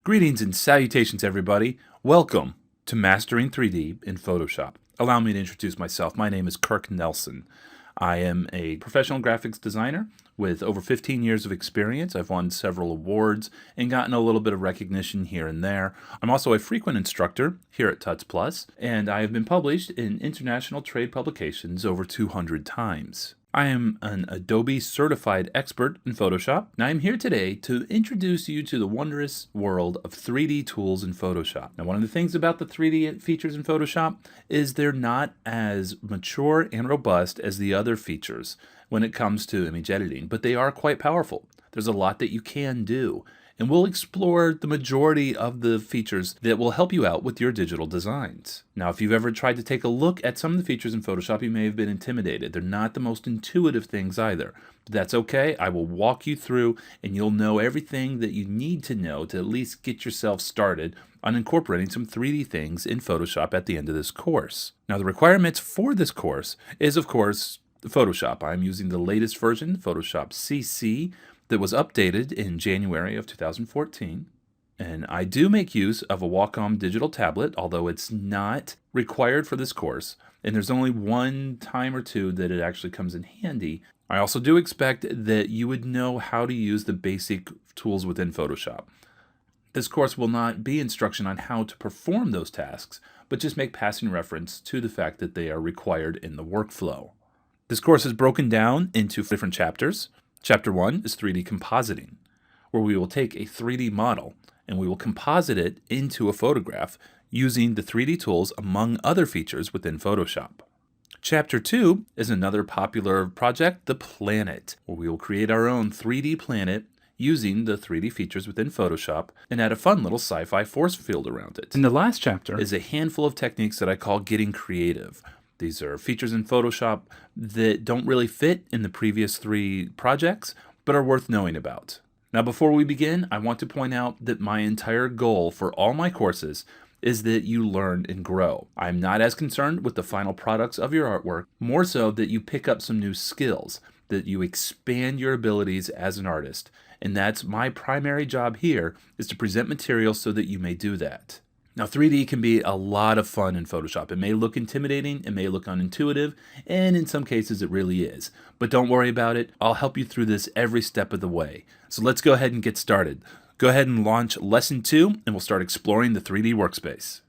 Greetings and salutations, everybody. Welcome to Mastering 3D in Photoshop. Allow me to introduce myself. My name is Kirk Nelson. I am a professional graphics designer with over 15 years of experience. I've won several awards and gotten a little bit of recognition here and there. I'm also a frequent instructor here at Tuts Plus, and I have been published in international trade publications over 200 times. I am an Adobe certified expert in Photoshop, and I am here today to introduce you to the wondrous world of 3D tools in Photoshop. Now, one of the things about the 3D features in Photoshop is they're not as mature and robust as the other features when it comes to image editing, but they are quite powerful. There's a lot that you can do, and we'll explore the majority of the features that will help you out with your digital designs. Now, if you've ever tried to take a look at some of the features in Photoshop, you may have been intimidated. They're not the most intuitive things either. But that's okay. I will walk you through, and you'll know everything that you need to know to at least get yourself started on incorporating some 3D things in Photoshop at the end of this course. Now, the requirements for this course is, of course, Photoshop. I'm using the latest version, Photoshop CC, that was updated in January of 2014. And I do make use of a Wacom digital tablet, although it's not required for this course. And there's only one time or two that it actually comes in handy. I also do expect that you would know how to use the basic tools within Photoshop. This course will not be instruction on how to perform those tasks, but just make passing reference to the fact that they are required in the workflow. This course is broken down into different chapters. Chapter 1 is 3D compositing, where we will take a 3D model and we will composite it into a photograph using the 3D tools among other features within Photoshop. Chapter 2 is another popular project, the planet, where we will create our own 3D planet using the 3D features within Photoshop and add a fun little sci-fi force field around it. And the last chapter is a handful of techniques that I call getting creative. These are features in Photoshop that don't really fit in the previous 3 projects, but are worth knowing about. Now, before we begin, I want to point out that my entire goal for all my courses is that you learn and grow. I'm not as concerned with the final products of your artwork, more so that you pick up some new skills, that you expand your abilities as an artist. And that's my primary job here, is to present material so that you may do that. Now, 3D can be a lot of fun in Photoshop. It may look intimidating, it may look unintuitive, and in some cases it really is. But don't worry about it. I'll help you through this every step of the way. So let's go ahead and get started. Go ahead and launch Lesson 2, and we'll start exploring the 3D workspace.